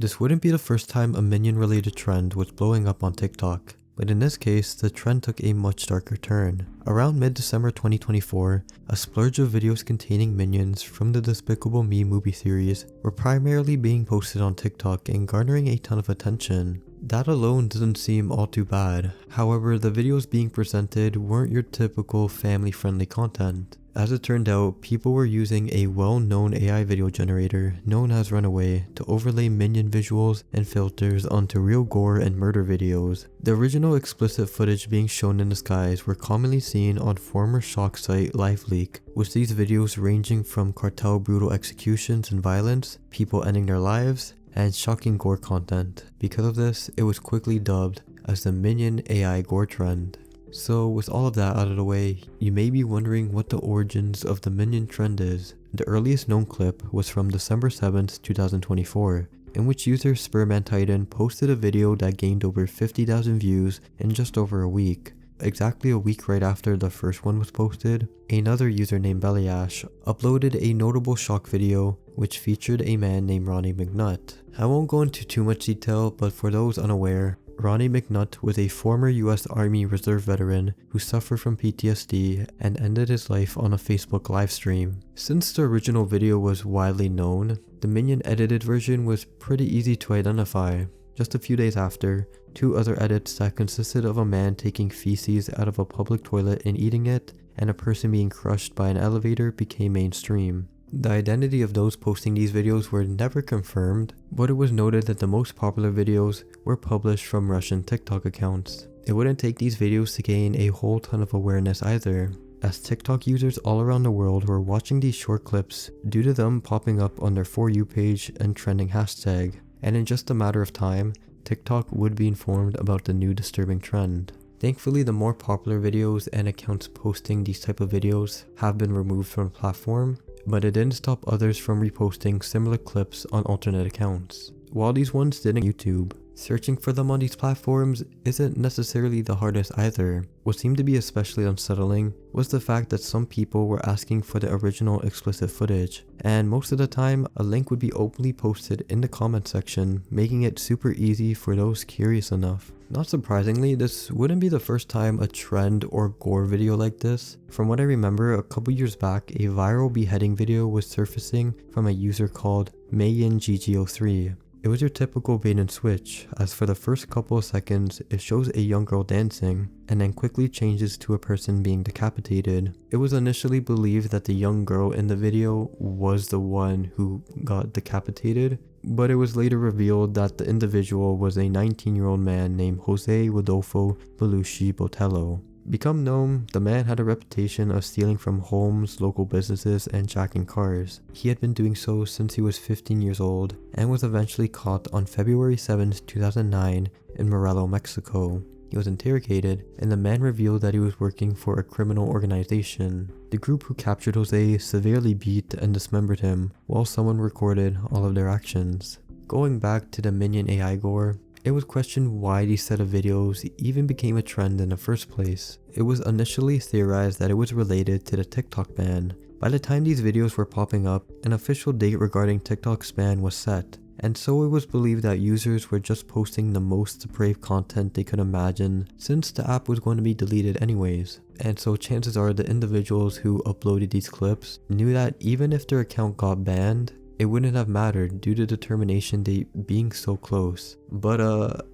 This wouldn't be the first time a Minion related trend was blowing up on TikTok, but in this case, the trend took a much darker turn. Around mid-December 2024, a splurge of videos containing minions from the Despicable Me movie series were primarily being posted on TikTok and garnering a ton of attention. That alone doesn't seem all too bad. However, the videos being presented weren't your typical family-friendly content. As it turned out, people were using a well-known AI video generator known as Runaway to overlay Minion visuals and filters onto real gore and murder videos. The original explicit footage being shown in the skies were commonly seen on former shock site LiveLeak, with these videos ranging from cartel brutal executions and violence, people ending their lives, and shocking gore content. Because of this, it was quickly dubbed as the Minion AI gore trend. So with all of that out of the way, you may be wondering what the origins of the Minion trend is. The earliest known clip was from December 7th, 2024, in which user SpermanTitan posted a video that gained over 50,000 views in just over a week. Exactly a week right after the first one was posted, another user named Belyash uploaded a notable shock video which featured a man named Ronnie McNutt. I won't go into too much detail, but for those unaware, Ronnie McNutt was a former US Army Reserve veteran who suffered from PTSD and ended his life on a Facebook livestream. Since the original video was widely known, the Minion edited version was pretty easy to identify. Just a few days after, two other edits that consisted of a man taking feces out of a public toilet and eating it, and a person being crushed by an elevator became mainstream. The identity of those posting these videos were never confirmed, but it was noted that the most popular videos were published from Russian TikTok accounts. It wouldn't take these videos to gain a whole ton of awareness either, as TikTok users all around the world were watching these short clips due to them popping up on their For You page and trending hashtag, and in just a matter of time, TikTok would be informed about the new disturbing trend. Thankfully, the more popular videos and accounts posting these type of videos have been removed from the platform, but it didn't stop others from reposting similar clips on alternate accounts. While these ones didn't YouTube, searching for them on these platforms isn't necessarily the hardest either. What seemed to be especially unsettling was the fact that some people were asking for the original explicit footage, and most of the time a link would be openly posted in the comment section, making it super easy for those curious enough. Not surprisingly, this wouldn't be the first time a trend or gore video like this. From what I remember, a couple years back, a viral beheading video was surfacing from a user called MayinGG03. It was your typical bait and switch, as for the first couple of seconds, it shows a young girl dancing, and then quickly changes to a person being decapitated. It was initially believed that the young girl in the video was the one who got decapitated, but it was later revealed that the individual was a 19-year-old man named Jose Rodolfo Belushi Botello. Become known, the man had a reputation of stealing from homes, local businesses, and jacking cars. He had been doing so since he was 15 years old and was eventually caught on February 7, 2009 in Morelos, Mexico. He was interrogated, and the man revealed that he was working for a criminal organization. The group who captured Jose severely beat and dismembered him, while someone recorded all of their actions. Going back to the Minion AI gore, it was questioned why these set of videos even became a trend in the first place. It was initially theorized that it was related to the TikTok ban. By the time these videos were popping up, an official date regarding TikTok's ban was set, and so it was believed that users were just posting the most depraved content they could imagine, since the app was going to be deleted anyways. And so chances are the individuals who uploaded these clips knew that even if their account got banned, it wouldn't have mattered due to the termination date being so close. But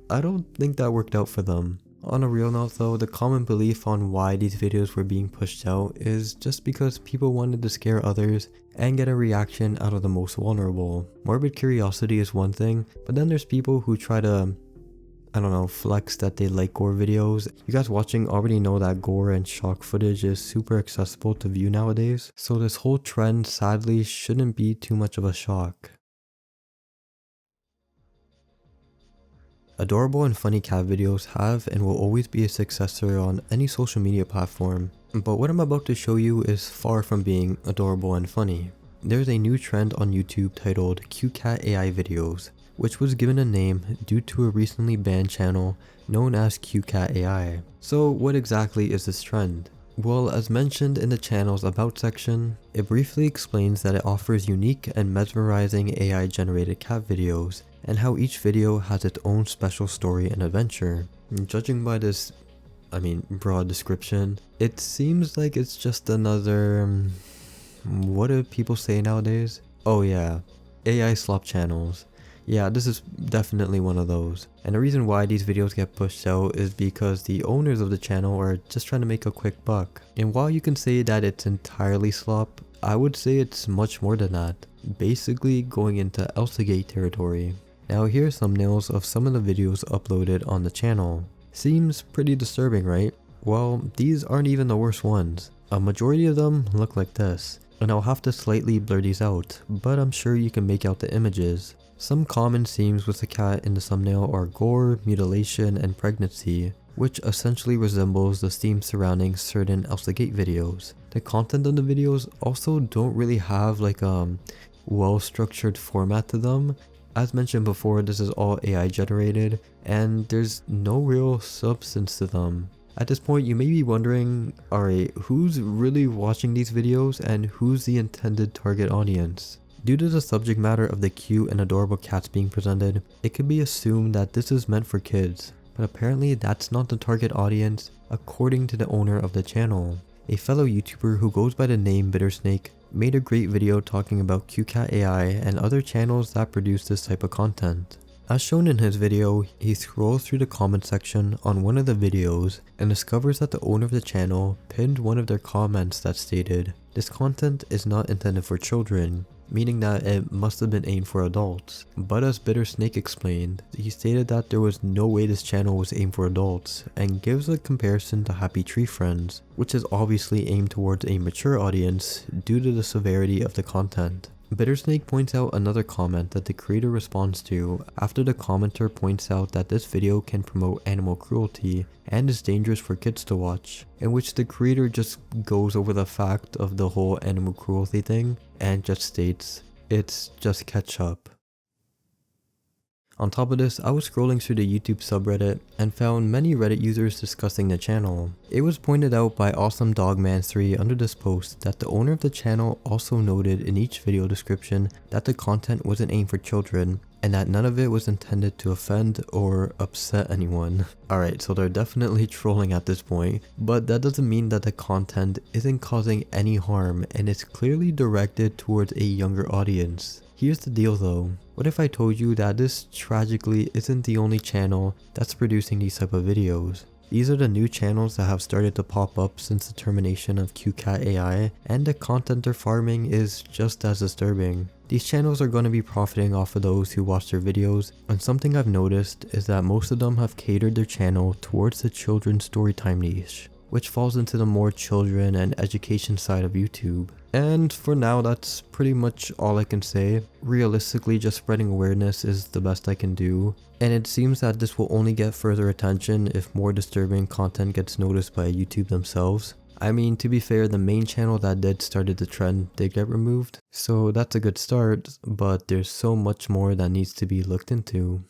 I don't think that worked out for them. On a real note though, the common belief on why these videos were being pushed out is just because people wanted to scare others and get a reaction out of the most vulnerable. Morbid curiosity is one thing, but then there's people who try to, flex that they like gore videos. You guys watching already know that gore and shock footage is super accessible to view nowadays, so this whole trend sadly shouldn't be too much of a shock. Adorable and funny cat videos have and will always be a successor on any social media platform, but what I'm about to show you is far from being adorable and funny. There's a new trend on YouTube titled Cute Cat AI videos, which was given a name due to a recently banned channel known as Cute Cat AI. So what exactly is this trend? Well, as mentioned in the channel's About section, it briefly explains that it offers unique and mesmerizing AI generated cat videos and how each video has its own special story and adventure. Judging by this, broad description, it seems like it's just another, what do people say nowadays? Oh yeah, AI slop channels. Yeah, this is definitely one of those. And the reason why these videos get pushed out is because the owners of the channel are just trying to make a quick buck. And while you can say that it's entirely slop, I would say it's much more than that. Basically going into Elsagate territory. Now here's thumbnails of some of the videos uploaded on the channel. Seems pretty disturbing, right? Well, these aren't even the worst ones. A majority of them look like this. And I'll have to slightly blur these out, but I'm sure you can make out the images. Some common themes with the cat in the thumbnail are gore, mutilation, and pregnancy, which essentially resembles the themes surrounding certain Elsagate videos. The content of the videos also don't really have like a well-structured format to them. As mentioned before, this is all AI generated, and there's no real substance to them. At this point, you may be wondering, alright, who's really watching these videos and who's the intended target audience? Due to the subject matter of the cute and adorable cats being presented, it could be assumed that this is meant for kids, but apparently that's not the target audience according to the owner of the channel. A fellow YouTuber who goes by the name Bittersnake made a great video talking about cute cat AI and other channels that produce this type of content. As shown in his video, he scrolls through the comment section on one of the videos and discovers that the owner of the channel pinned one of their comments that stated, "This content is not intended for children," meaning that it must have been aimed for adults. But as Bittersnake explained, he stated that there was no way this channel was aimed for adults, and gives a comparison to Happy Tree Friends, which is obviously aimed towards a mature audience due to the severity of the content. Bittersnake points out another comment that the creator responds to after the commenter points out that this video can promote animal cruelty and is dangerous for kids to watch, in which the creator just goes over the fact of the whole animal cruelty thing and just states, "It's just ketchup." On top of this, I was scrolling through the YouTube subreddit and found many Reddit users discussing the channel. It was pointed out by AwesomeDogman3 under this post that the owner of the channel also noted in each video description that the content wasn't aimed for children and that none of it was intended to offend or upset anyone. Alright, so they're definitely trolling at this point, but that doesn't mean that the content isn't causing any harm and it's clearly directed towards a younger audience. Here's the deal though, what if I told you that this tragically isn't the only channel that's producing these type of videos? These are the new channels that have started to pop up since the termination of cute cat AI, and the content they're farming is just as disturbing. These channels are going to be profiting off of those who watch their videos, and something I've noticed is that most of them have catered their channel towards the children's storytime niche, which falls into the more children and education side of YouTube. And for now, that's pretty much all I can say. Realistically, just spreading awareness is the best I can do, and it seems that this will only get further attention if more disturbing content gets noticed by YouTube themselves. I mean, to be fair, the main channel that did started the trend did get removed, so that's a good start, but there's so much more that needs to be looked into.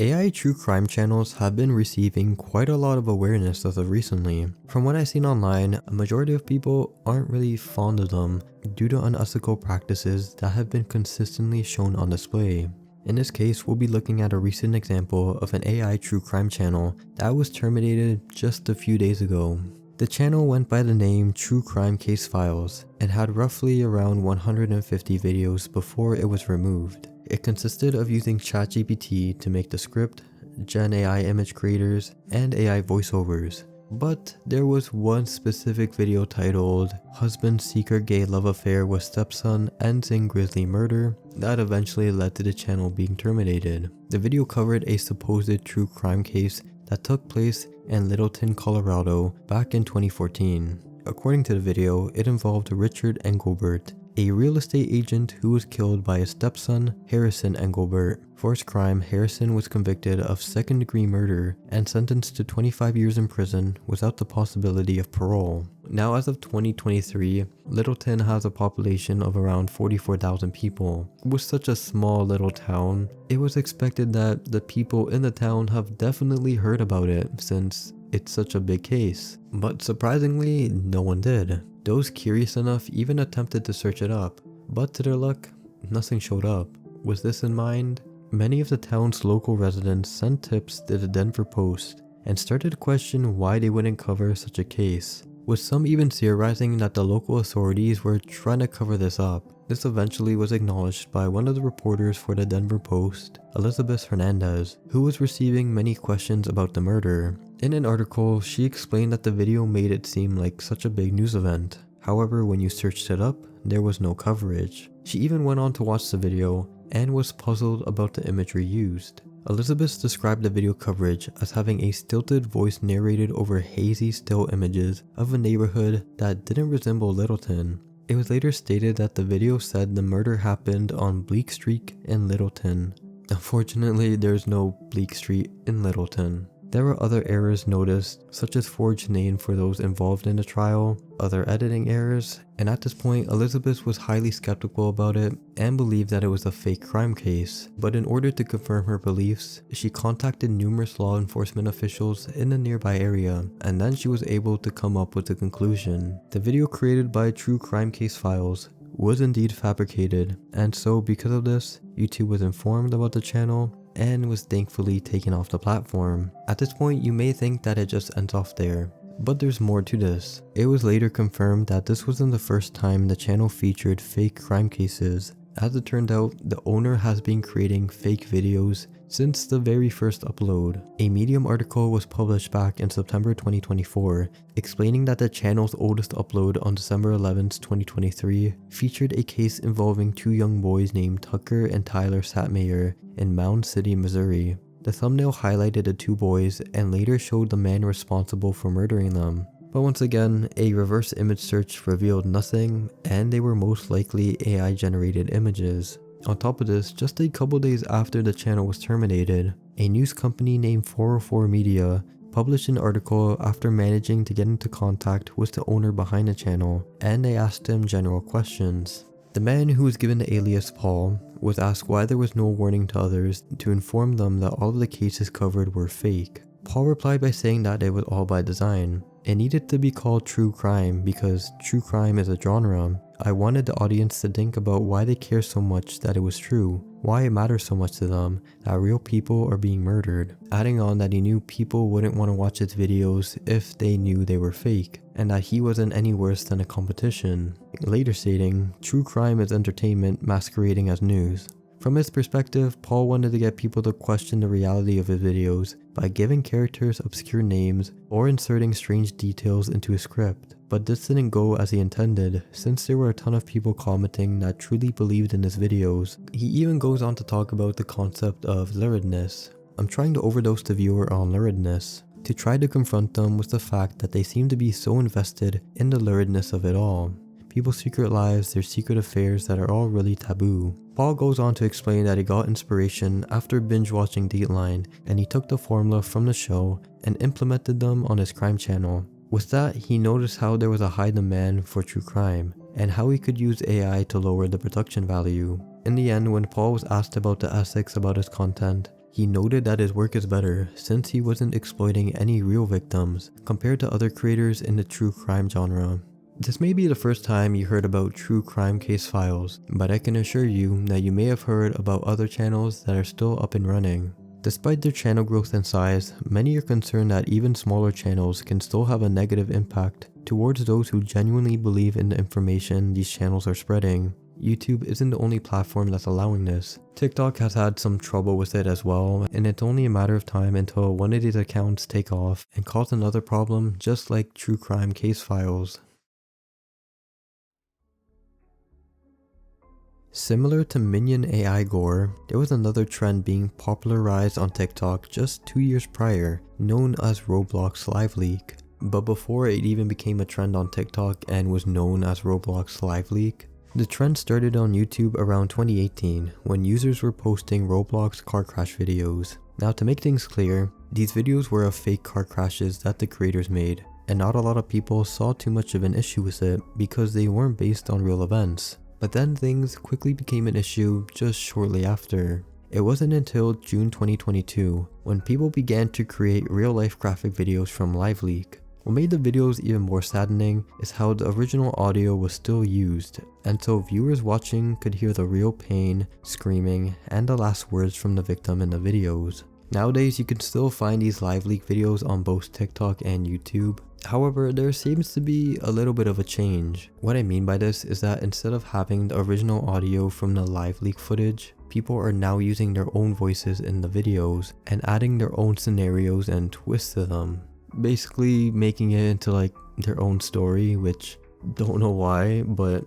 AI true crime channels have been receiving quite a lot of awareness as of recently. From what I've seen online, a majority of people aren't really fond of them due to unethical practices that have been consistently shown on display. In this case, we'll be looking at a recent example of an AI true crime channel that was terminated just a few days ago. The channel went by the name True Crime Case Files and had roughly around 150 videos before it was removed. It consisted of using ChatGPT to make the script, Gen AI image creators, and AI voiceovers. But there was one specific video titled "Husband's Secret Gay Love Affair with Stepson Ends in Grisly Murder" that eventually led to the channel being terminated. The video covered a supposed true crime case that took place in Littleton, Colorado back in 2014. According to the video, it involved Richard Engelbert, a real estate agent who was killed by his stepson, Harrison Engelbert. For his crime, Harrison was convicted of second-degree murder and sentenced to 25 years in prison without the possibility of parole. Now, as of 2023, Littleton has a population of around 44,000 people. With such a small little town, it was expected that the people in the town have definitely heard about it since it's such a big case. But surprisingly, no one did. Those curious enough even attempted to search it up, but to their luck, nothing showed up. With this in mind, many of the town's local residents sent tips to the Denver Post and started to question why they wouldn't cover such a case, with some even theorizing that the local authorities were trying to cover this up. This eventually was acknowledged by one of the reporters for the Denver Post, Elizabeth Hernandez, who was receiving many questions about the murder. In an article, she explained that the video made it seem like such a big news event. However, when you searched it up, there was no coverage. She even went on to watch the video and was puzzled about the imagery used. Elizabeth described the video coverage as having a stilted voice narrated over hazy still images of a neighborhood that didn't resemble Littleton. It was later stated that the video said the murder happened on Bleak Street in Littleton. Unfortunately, there's no Bleak Street in Littleton. There were other errors noticed, such as forged name for those involved in the trial, other editing errors, and at this point Elizabeth was highly skeptical about it and believed that it was a fake crime case. But in order to confirm her beliefs, she contacted numerous law enforcement officials in the nearby area, and then she was able to come up with a conclusion. The video created by True Crime Case Files was indeed fabricated, and so because of this, YouTube was informed about the channel and was thankfully taken off the platform. At this point, you may think that it just ends off there, but there's more to this. It was later confirmed that this wasn't the first time the channel featured fake crime cases. As it turned out, the owner has been creating fake videos since the very first upload. A Medium article was published back in September 2024 explaining that the channel's oldest upload on December 11th, 2023 featured a case involving two young boys named Tucker and Tyler Satmayer in Mound City, Missouri. The thumbnail highlighted the two boys and later showed the man responsible for murdering them. But once again, a reverse image search revealed nothing, and they were most likely AI generated images. On top of this, just a couple days after the channel was terminated, a news company named 404 Media published an article after managing to get into contact with the owner behind the channel, and they asked him general questions. The man, who was given the alias Paul, was asked why there was no warning to others to inform them that all of the cases covered were fake. Paul replied by saying that it was all by design. It needed to be called true crime because true crime is a genre. I wanted the audience to think about why they care so much that it was true, why it matters so much to them that real people are being murdered, adding on that he knew people wouldn't want to watch his videos if they knew they were fake, and that he wasn't any worse than a competition. Later stating, true crime is entertainment masquerading as news. From his perspective, Paul wanted to get people to question the reality of his videos by giving characters obscure names or inserting strange details into his script. But this didn't go as he intended, since there were a ton of people commenting that truly believed in his videos. He even goes on to talk about the concept of luridness. I'm trying to overdose the viewer on luridness, to try to confront them with the fact that they seem to be so invested in the luridness of it all. People's secret lives, their secret affairs that are all really taboo. Paul goes on to explain that he got inspiration after binge watching Dateline, and he took the formula from the show and implemented them on his crime channel. With that, he noticed how there was a high demand for true crime, and how he could use AI to lower the production value. In the end, when Paul was asked about the ethics about his content, he noted that his work is better since he wasn't exploiting any real victims compared to other creators in the true crime genre. This may be the first time you heard about True Crime Case Files, but I can assure you that you may have heard about other channels that are still up and running. Despite their channel growth and size, many are concerned that even smaller channels can still have a negative impact towards those who genuinely believe in the information these channels are spreading. YouTube isn't the only platform that's allowing this. TikTok has had some trouble with it as well, and it's only a matter of time until one of these accounts take off and cause another problem just like True Crime Case Files. Similar to Minion AI Gore, there was another trend being popularized on TikTok just 2 years prior, known as Roblox LiveLeak. But before it even became a trend on TikTok and was known as Roblox LiveLeak, the trend started on YouTube around 2018 when users were posting Roblox car crash videos. Now, to make things clear, these videos were of fake car crashes that the creators made, and not a lot of people saw too much of an issue with it because they weren't based on real events. But then things quickly became an issue just shortly after. It wasn't until June 2022 when people began to create real-life graphic videos from LiveLeak. What made the videos even more saddening is how the original audio was still used, and so viewers watching could hear the real pain, screaming, and the last words from the victim in the videos. Nowadays, you can still find these LiveLeak videos on both TikTok and YouTube. However, there seems to be a little bit of a change. What I mean by this is that instead of having the original audio from the LiveLeak footage, people are now using their own voices in the videos and adding their own scenarios and twists to them. Basically making it into like their own story, which don't know why, but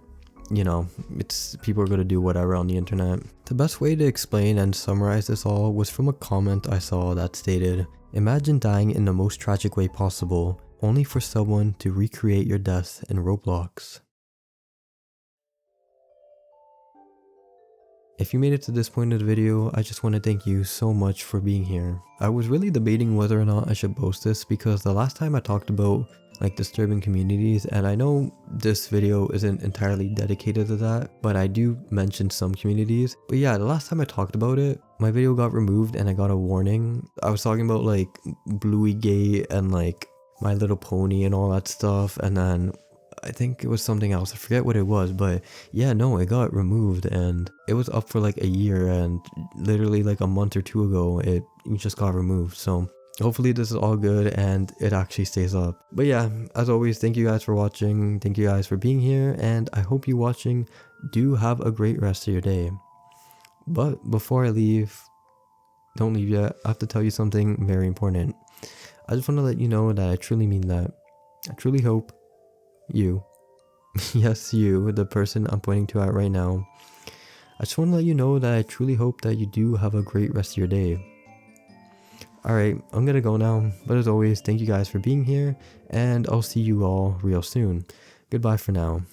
you know, it's people are gonna do whatever on the internet. The best way to explain and summarize this all was from a comment I saw that stated, "Imagine dying in the most tragic way possible, only for someone to recreate your death in Roblox." If you made it to this point of the video, I just want to thank you so much for being here. I was really debating whether or not I should post this because the last time I talked about like disturbing communities, and I know this video isn't entirely dedicated to that, but I do mention some communities. But yeah, the last time I talked about it, my video got removed and I got a warning. I was talking about like Bluey Gate and like My Little Pony and all that stuff, and then I think it was something else. I forget what it was, but yeah, no, it got removed and it was up for like a year, and literally like a month or two ago, it just got removed. So hopefully this is all good and it actually stays up. But yeah, as always, thank you guys for watching. Thank you guys for being here, and I hope you watching do have a great rest of your day. But before I leave, don't leave yet. I have to tell you something very important. I just want to let you know that I truly mean that. I truly hope you, yes you, the person I'm pointing to at right now, I just want to let you know that I truly hope that you do have a great rest of your day. Alright, I'm gonna go now, but as always, thank you guys for being here, and I'll see you all real soon. Goodbye for now.